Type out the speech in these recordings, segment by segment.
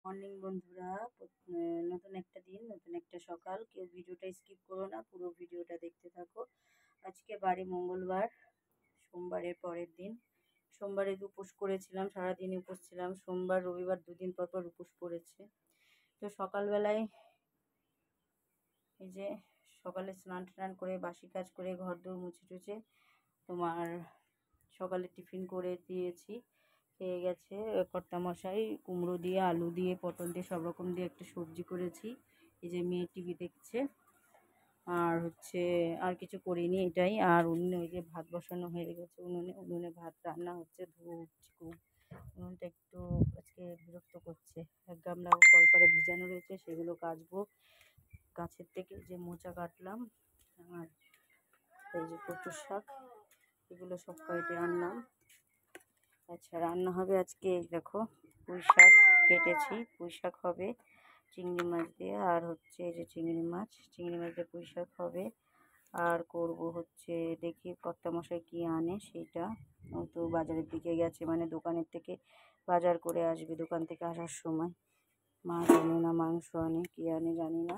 Morning বন্ধুরা, নতুন একটা দিন, নতুন একটা সকাল। কেউ ভিডিওটা স্কিপ করো না, পুরো ভিডিওটা দেখতে থাকো। আজকে বারে মঙ্গলবার, সোমবারের পরের দিন। সোমবারে উপোস করেছিলাম, সারাদিন উপোস ছিলাম। সোমবার রবিবার দুদিন পর পর উপোস পড়েছে। তো সকালবেলায় এই যে সকালে স্নান টান করে বাসি কাজ করে ঘর দৌড় মুছে টুছে তোমার সকালে টিফিন করে দিয়েছি। খেয়ে গেছে কর্তামশাই। কুমড়ো দিয়ে, আলু দিয়ে, পটল দিয়ে, সব রকম দিয়ে একটা সবজি করেছি। এই যে মেয়ে টিভি দেখছে। আর আর কিছু করিনি, এটাই। আর উনুনে ওই যে ভাত বসানো হয়ে গেছে, উনুনে ভাত রান্না হচ্ছে। ধুয়ে উঠছি খুব, উনুনটা একটু আজকে বিরক্ত করছে। এক গামলা কলপারে ভিজানো রয়েছে, সেগুলো কাচবো। গাছের থেকে যে মোচা কাটলাম, আর এই যে কচুর শাক, এগুলো সব কেটে আনলাম। আচ্ছা, রান্না হবে আজকে। দেখো, পুঁই শাক কেটেছি, পুঁই শাক হবে চিংড়ি মাছ দিয়ে। আর এই যে চিংড়ি মাছ দিয়ে পুঁই শাক হবে। আর করব দেখি কর্তামশাই কি আনে সেটা। ও তো বাজারের দিকে গেছে, মানে দোকানের থেকে বাজার করে আসবে। দোকান থেকে আসার সময় মাছ আনে না মাংস আনে, কি আনে জানি না।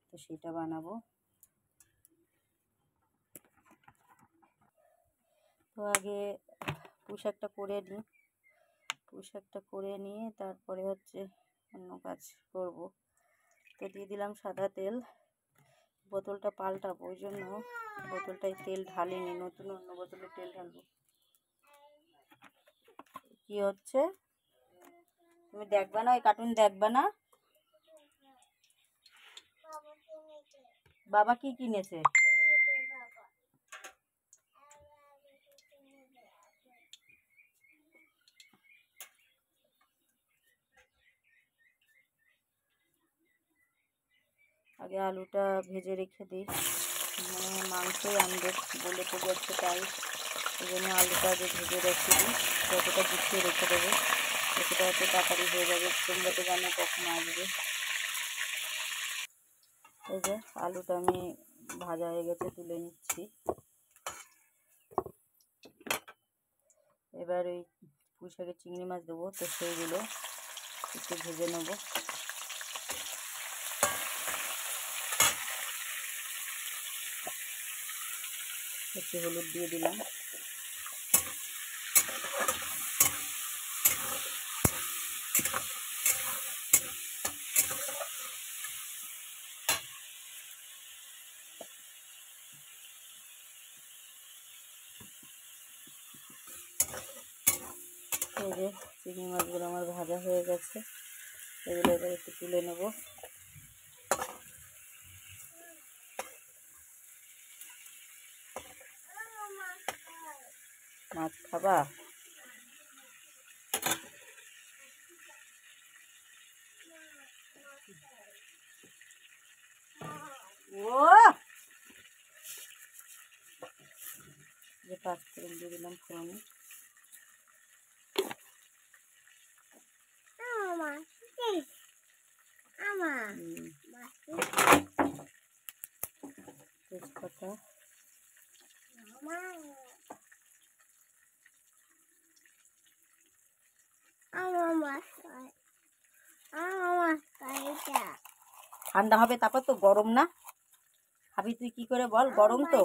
তো সেটা বানাবো। তো আগে পুঁই শাকটা করে নিয়ে তারপরে অন্য কাজ করব। তো দিয়ে দিলাম সাদা তেল। বোতলটা পাল্টাবো, ওই জন্য বোতলটায় তেল ঢালিনি, নতুন অন্য বোতলে তেল ঢালবো। কি হচ্ছে? তুমি দেখবা না? ওই কার্টুন দেখবা না? বাবা কি কিনেছে? আগে আলুটা ভেজে রেখে দিই, মানে মাংসই আনবে বলে তো যাচ্ছে, তাই এই জন্য আলুটা আগে ভেজে রেখে দিই। যতটা গুছিয়ে রেখে দেবো ততটা তাড়াতাড়ি হয়ে যাবে। তোমরা তো জানো কখন আসবে। এই যে আলুটা আমি ভাজা হয়ে গেছে, তুলে নিচ্ছি। এবার ওই পুঁই শাকে চিংড়ি মাছ দেবো, তো সেইগুলো একটু ভেজে নেবো। একটু হলুদ দিয়ে দিলাম। এই যে চিংড়ি মাছগুলো আমার ভাজা হয়ে গেছে, এগুলো এবার একটু তুলে নেব। মাছ খাবা? ও যে পাঁচফোড়ন দিয়ে দিলাম ফোড়নে। তেজপাতা, ঠান্ডা হবে, তারপর তো গরম না খাবি তুই কি করে বল? গরম তো।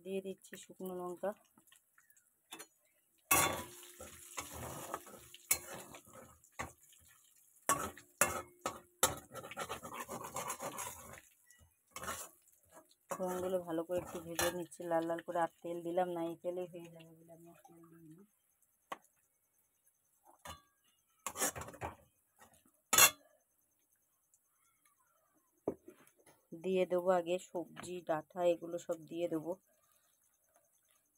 দিয়ে দিচ্ছি শুকনো লঙ্কা। ফোড়নগুলো ভালো করে একটু ভেজে নিচ্ছি লাল লাল করে। আর তেল দিলাম না, এই তেলেই হয়ে যাবে বলে আমি আর তেল দিইনি। দিয়ে দেবো আগে সবজি ডাঁটা, এগুলো সব দিয়ে দেবো।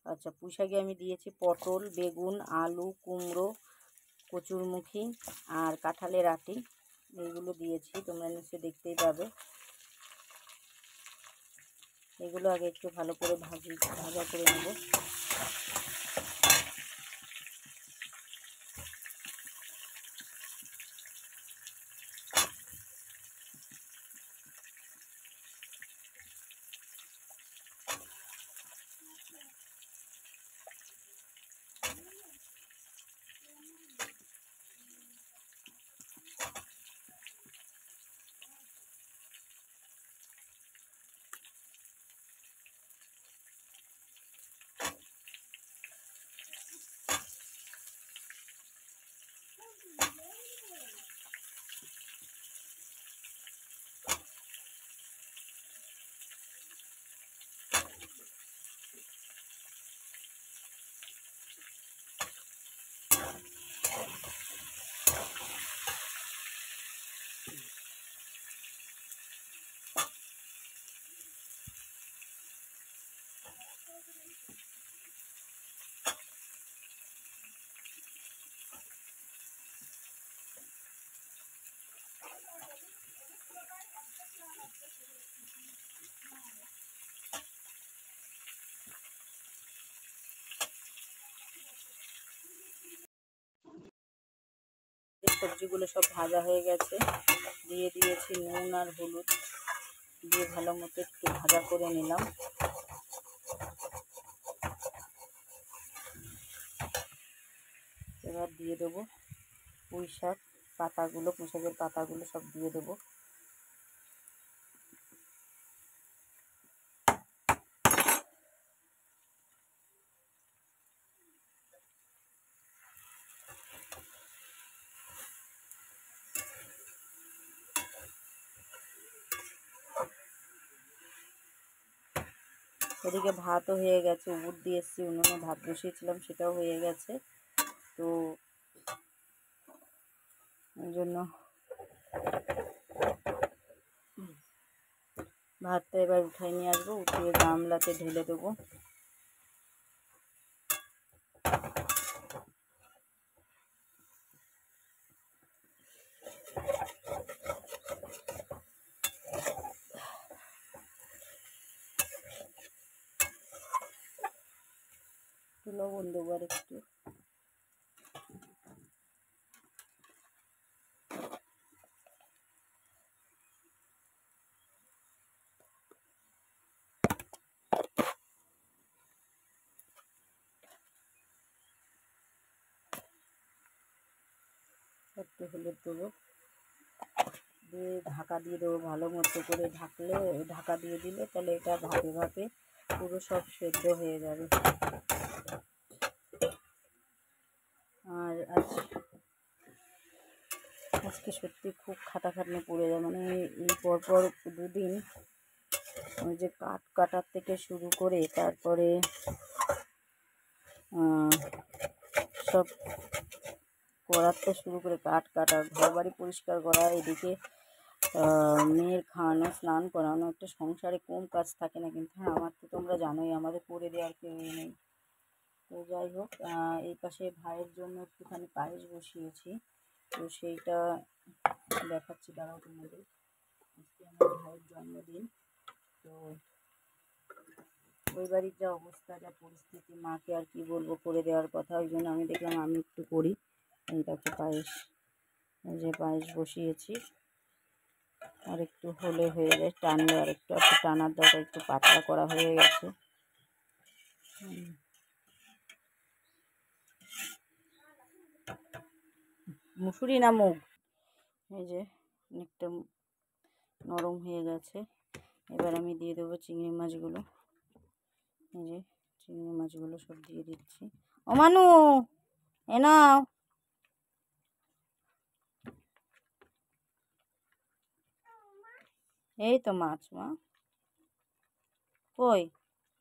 আচ্ছা, পুঁই শাকে আমি দিয়েছি পটল, বেগুন, আলু, কুমড়ো, কচুরমুখী আর কাঁঠালের আটি, এইগুলো দিয়েছি। তোমরা নিশ্চয়ই দেখতেই পাবে। এগুলো আগে একটু ভালো করে ভাজা করে নেব। মাছগুলো সব ভাজা হয়ে গেছে, দিয়ে দিয়েছি নুন আর হলুদ, দিয়ে ভালো মতো একটু ভাজা করে নিলাম। এবার দিয়ে দেবো পুঁই শাক পাতাগুলো, পুঁই শাকের পাতাগুলো সব দিয়ে দেবো। এদিকে ভাতও হয়ে গেছে, উবুর দিয়ে এসেছি, উনুনে ভাত বসিয়েছিলাম, সেটাও হয়ে গেছে। তো ওই জন্য ভাতটা এবার উঠাই নিয়ে আসবো, উঠিয়ে গামলাতে ঢেলে দেবো। লবণ দেবো আর একটু। একটু হলুদ দেবো, দিয়ে ঢাকা দিয়ে দেবো ভালো মতো করে। ঢাকা দিয়ে দিলে তাহলে এটা ভাপে ভাপে পুরো সব সেদ্ধ হয়ে যাবে। আর আজকে সত্যি খুব খাটাখাটনি পড়ে যায়, মানে এই পরপর দুদিন ওই যে কাটার থেকে শুরু করে তারপরে সব করাতে শুরু করে কাটা, ঘর বাড়ি পরিষ্কার করা, এদিকে মেয়ের খাওয়ানো, স্নান করানো, একটা সংসারে কম কাজ থাকে না। কিন্তু হ্যাঁ, আমার তো তোমরা জানোই আমাদের করে দেওয়ার কেউ নেই। তো যাই হোক, এই পাশে ভাইয়ের জন্য একটুখানি পায়েস বসিয়েছি, তো সেইটা দেখাচ্ছি, দাঁড়াও তোমাদের। আজকে আমার ভাইয়ের জন্মদিন, তো ওই বাড়ির যা অবস্থা, যা পরিস্থিতি, মাকে আর কি বলবো করে দেওয়ার কথা, ওই জন্য আমি দেখলাম আমি একটু করি। এই দেখো পায়েস, এই যে পায়েস বসিয়েছি, আর একটু হলে হয়ে যায়, টানলে আর একটু টানার দরকার, একটু পাতলা করা হয়ে গেছে। মুসুরি না মুগ, এই যে অনেকটা নরম হয়ে গেছে। এবার আমি দিয়ে দেবো চিংড়ি মাছগুলো, এই যে চিংড়ি মাছগুলো সব দিয়ে দিচ্ছি। ও মানু, এ নাও, এই তো মাছ, মা কই,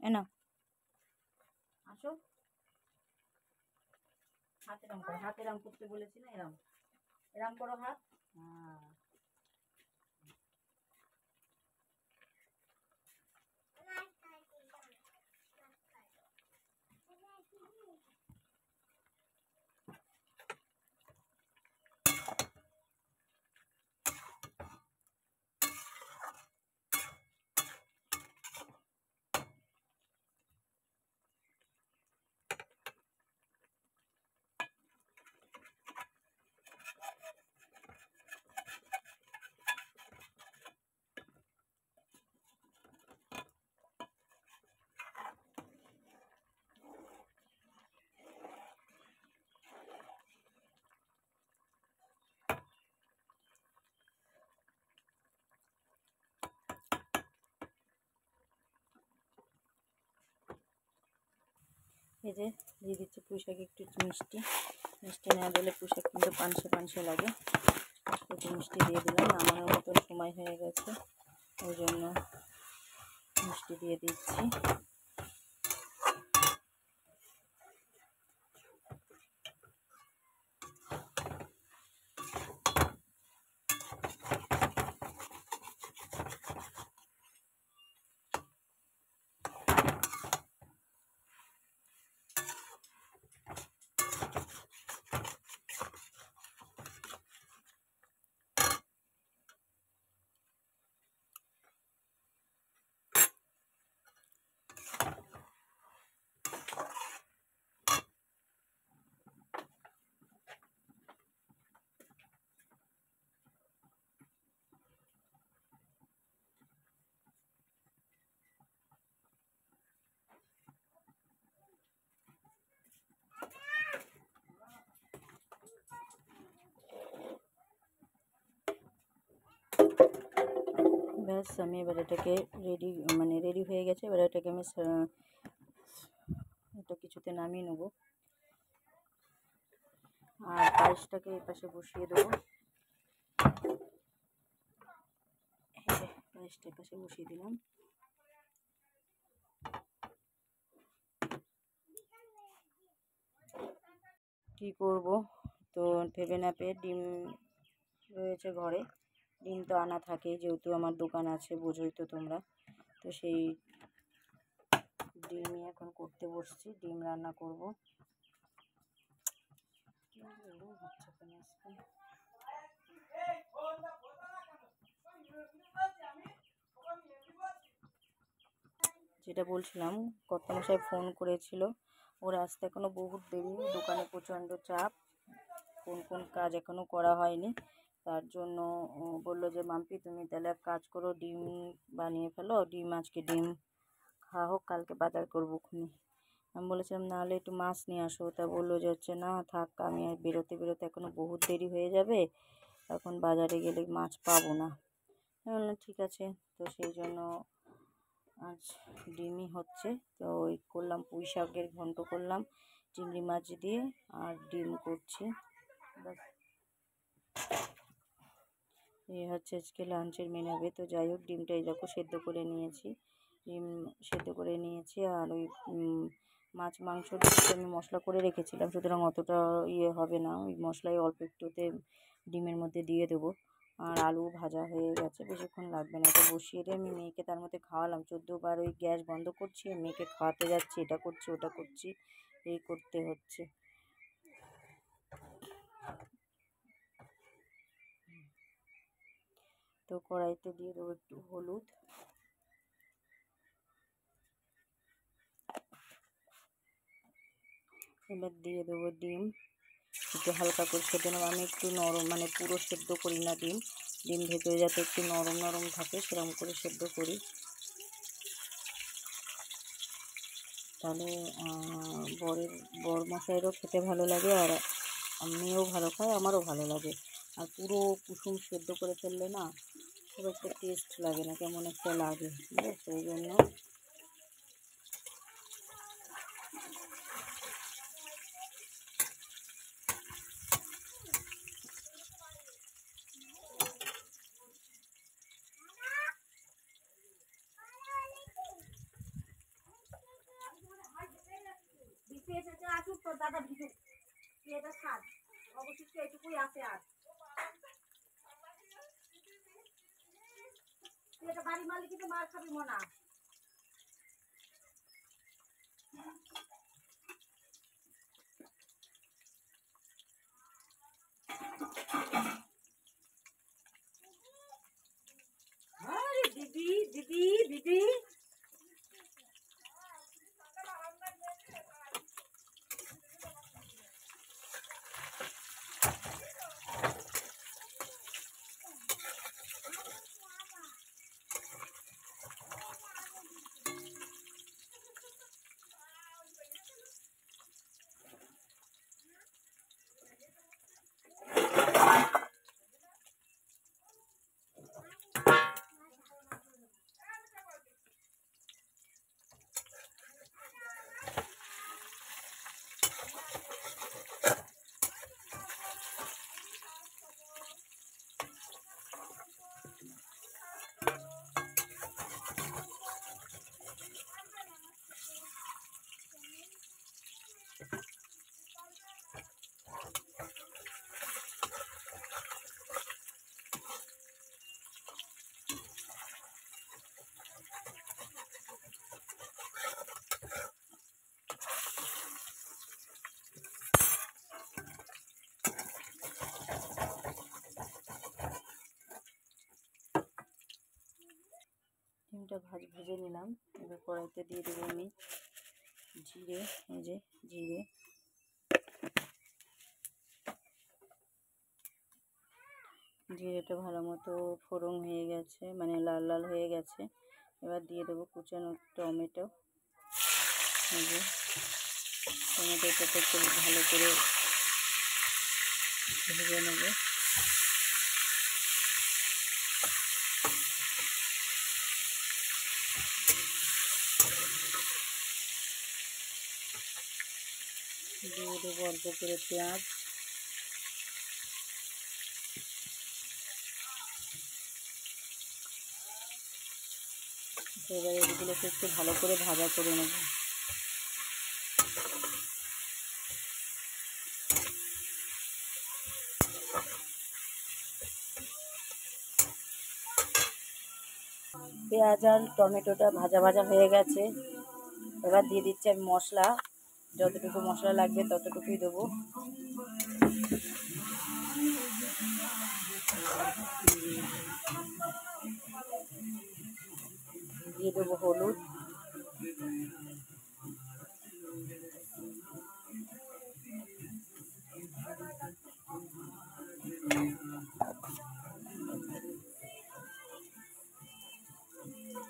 এ নাও, আসো। হাত এরাম করো, হাত এরাম করতে বলেছি না, এরাম এরাম করো হাত। হ্যাঁ, এই যে দিয়ে দিচ্ছি পুঁই শাক, একটু মিষ্টি না দিলে পুঁই শাক কিন্তু পানসে লাগে, একটু মিষ্টি দিয়ে দিলাম। নামানোর মতন সময় হয়ে গেছে, ওই জন্য মিষ্টি দিয়ে দিচ্ছি। ব্যাস আমি এবার এটাকে রেডি হয়ে গেছে। এবার এটাকে আমি এটা কিছুতে নামিয়ে নেবো আর পায়েসটাকে এই পাশে বসিয়ে দেবো। পায়েসটা পাশে বসিয়ে দিলাম। কি করব তো ভেবে না পেয়ে ডিম রয়েছে ঘরে, ডিম তো আনা থাকে যেহেতু আমার দোকান আছে, বোঝোই তো তোমরা। তো সেই ডিমই এখন করতে বসছি, ডিম রান্না করব। যেটা বলছিলাম, কর্তামশাই ফোন করেছিল, ওর আসতে এখনও বহুত দেরি, দোকানে প্রচণ্ড চাপ, কোন কাজ এখনও করা হয়নি। তার জন্য বললো যে মাম্পি তুমি তাহলে এক কাজ করো, ডিম বানিয়ে ফেলো, আজকে ডিম খাওয়া হোক, কালকে বাজার করবো খুনি। আমি বলেছিলাম নাহলে একটু মাছ নিয়ে আসো। তা বললো যে হচ্ছে না থাক, আমি আর বেরোতে এখনও বহুত দেরি হয়ে যাবে, এখন বাজারে গেলে মাছ পাবো না। আমি বললাম ঠিক আছে। তো সেই জন্য আজ ডিমই হচ্ছে। তো ওই করলাম, পুঁই শাকের ঘন্ট করলাম চিংড়ি মাছ দিয়ে, আর ডিম করছি। এই হচ্ছে আজকে লাঞ্চের মেনু হবে। তো যাই হোক, ডিমটা এই দেখো সেদ্ধ করে নিয়েছি, ডিম সেদ্ধ করে নিয়েছি। আর ওই মাছ মাংস আমি মশলা করে রেখেছিলাম, সুতরাং অতটা হবে না, ওই মশলাই অল্প একটুতে ডিমের মধ্যে দিয়ে দেবো। আর আলু ভাজা হয়ে গেছে, বেশিক্ষণ লাগবে না। এটা বসিয়ে দিয়ে আমি মেয়েকে তার মধ্যে খাওয়ালাম, 14 বার ওই গ্যাস বন্ধ করছি, মেয়েকে খাওয়াতে যাচ্ছি, এটা করছি ওটা করছি, এই করতে হচ্ছে। তো কড়াইতে দিয়ে দেবো একটু হলুদ, এবার দিয়ে দেবো ডিম, একটু হালকা করে সেদ্ধ নেবো। আমি একটু নরম, পুরো সেদ্ধ করি না ডিম, ভেতরে যাতে একটু নরম নরম থাকে সেরকম করে সেদ্ধ করি, তাহলে বরমশাইয়েরও খেতে ভালো লাগে, আর মেয়েও ভালো খায়, আমারও ভালো লাগে। আর পুরো কুসুম সেদ্ধ করে ফেললে না খুব একটা টেস্ট লাগে না, কেমন একটা লাগে, বুঝেছো? ওই জন্য দাদা ভিজুক, এটা ছাড়, অবশিষ্ট এটুকুই আছে। আর তুই এটা বাড়ি মারলে কিন্তু মার খাবি মনা। আরে দিদি দিদি দিদি, ডিমটা ভেজে নিলাম। এবার কড়াইতে দিয়ে দেবো আমি জিরে, এই যে জিরে, জিরেটা ভালো মতো ফোড়ন হয়ে গেছে, লাল লাল হয়ে গেছে। এবার দিয়ে দেবো কুচানো টমেটো, এই যে টমেটোটাকে একটু ভালো করে ভেজে নেব। দিয়ে দেবো অল্প করে পেঁয়াজ, এবার এগুলোকে একটু ভালো করে ভাজা করে নেব। পেঁয়াজ আর টমেটোটা ভাজা ভাজা হয়ে গেছে। এবার দিয়ে দিচ্ছি আমি মশলা, যতটুকু মশলা লাগবে ততটুকুই দেবো। দিয়ে দেবো হলুদ,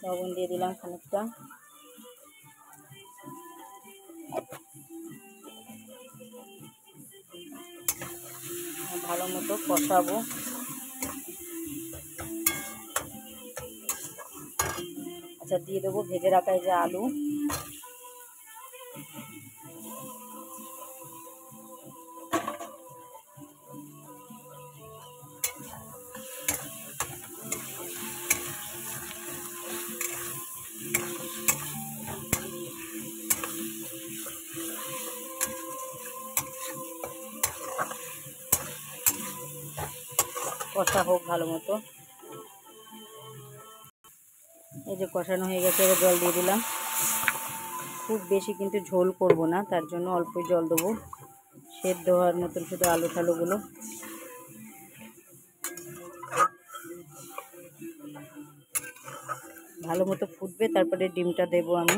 লবণ দিয়ে দিলাম খানিকটা, ভালো মতো কষাবো। আচ্ছা, দিয়ে দেবো ভেজে রাখা এই যে আলু, কষা হোক ভালো মতো। এই যে কষানো হয়ে গেছে, এবার জল দিয়ে দিলাম। খুব বেশি কিন্তু ঝোল করব না, তার জন্য অল্পই জল দেবো, সেদ্ধ হওয়ার মতন শুধু আলু ঠালুগুলো। ভালো মতো ফুটবে, তারপরে ডিমটা দেবো আমি।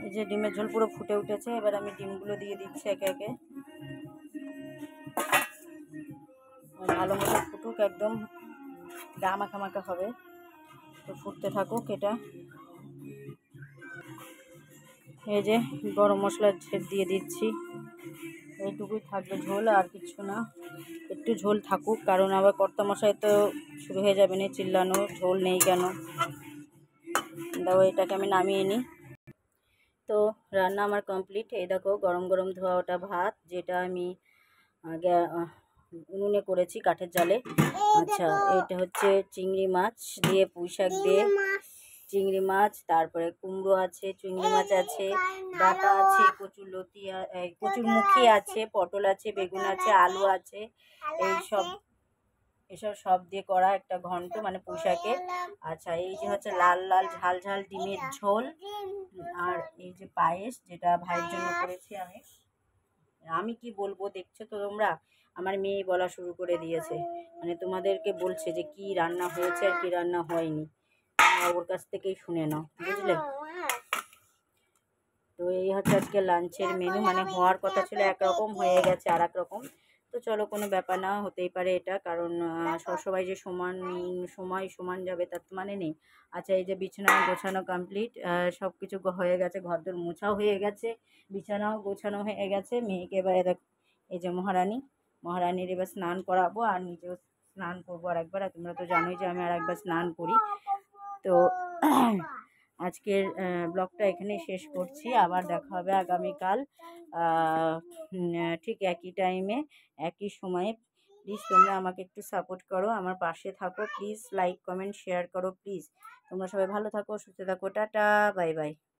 এই যে ডিমের ঝোল পুরো ফুটে উঠেছে, এবার আমি ডিমগুলো দিয়ে দিচ্ছি একে একে। ভালো মতো ফুটুক, একদম গা মাখা মাখা হবে, তো ফুটতে থাকুক এটা। এই যে গরম মশলা দিয়ে দিচ্ছি, এইটুকুই থাকবে ঝোল, আর কিছু না। একটু ঝোল থাকুক, কারণ আবার কর্তামশাই তো শুরু হয়ে যাবে না চিল্লানো, ঝোল নেই কেন। দাও এটাকে আমি নামিয়ে নিই। তো রান্না আমার কমপ্লিট। এই দেখো গরম গরম ধোয়া ওটা ভাত, যেটা আমি উনুনে করেছি কাঠের জালে। আচ্ছা, এটা হচ্ছে চিংড়ি মাছ দিয়ে, পুঁই শাক দিয়ে চিংড়ি মাছ, তারপরে কুমড়ো আছে, চিংড়ি মাছ আছে, ডাঁটা আছে, কচুর মুখী আছে, পটল আছে, বেগুন আছে, আলু আছে, এসব সব দিয়ে করা একটা ঘন্ট, মানে পুঁই শাকের। আচ্ছা, এই যে হচ্ছে লাল লাল ঝাল ঝাল ডিমের ঝোল, আর এই যে পায়েস, যেটা ভাইয়ের জন্য করেছি আমি। আমি কি বলবো, দেখছো তো তোমরা, আমার মেয়ে বলা শুরু করে দিয়েছে, মানে তোমাদেরকে বলছে যে কি রান্না হয়েছে আর কি রান্না হয়নি, ওর কাছ থেকেই শুনে নাও, বুঝলে। তো এই হচ্ছে আজকে লাঞ্চের মেনু, মানে হওয়ার কথা ছিল একরকম, হয়ে গেছে আর এক রকম। তো চলো, কোনো ব্যাপার না, হতেই পারে এটা, কারণ সবাই যে সমান যাবে তার তো মানে নেই। আচ্ছা, এই যে বিছানা গোছানো কমপ্লিট, সব কিছু হয়ে গেছে, ঘরদোর মোছাও হয়ে গেছে, বিছানাও গোছানো হয়ে গেছে। মেয়েকে এবার এই যে মহারানীর এবার স্নান করাবো, আর নিজেও স্নান করবো আর একবার। আর তোমরা তো জানোই যে আমি আর একবার স্নান করি। তো আজকের ব্লগটা এখানেই শেষ করছি, আবার দেখা হবে আগামীকাল ঠিক একই টাইমে, একই সময়ে। প্লিজ তোমরা আমাকে একটু সাপোর্ট করো, আমার পাশে থাকো প্লিজ, লাইক কমেন্ট শেয়ার করো প্লিজ। তোমরা সবাই ভালো থাকো, সুস্থ থাকো, টাটা, বাই বাই।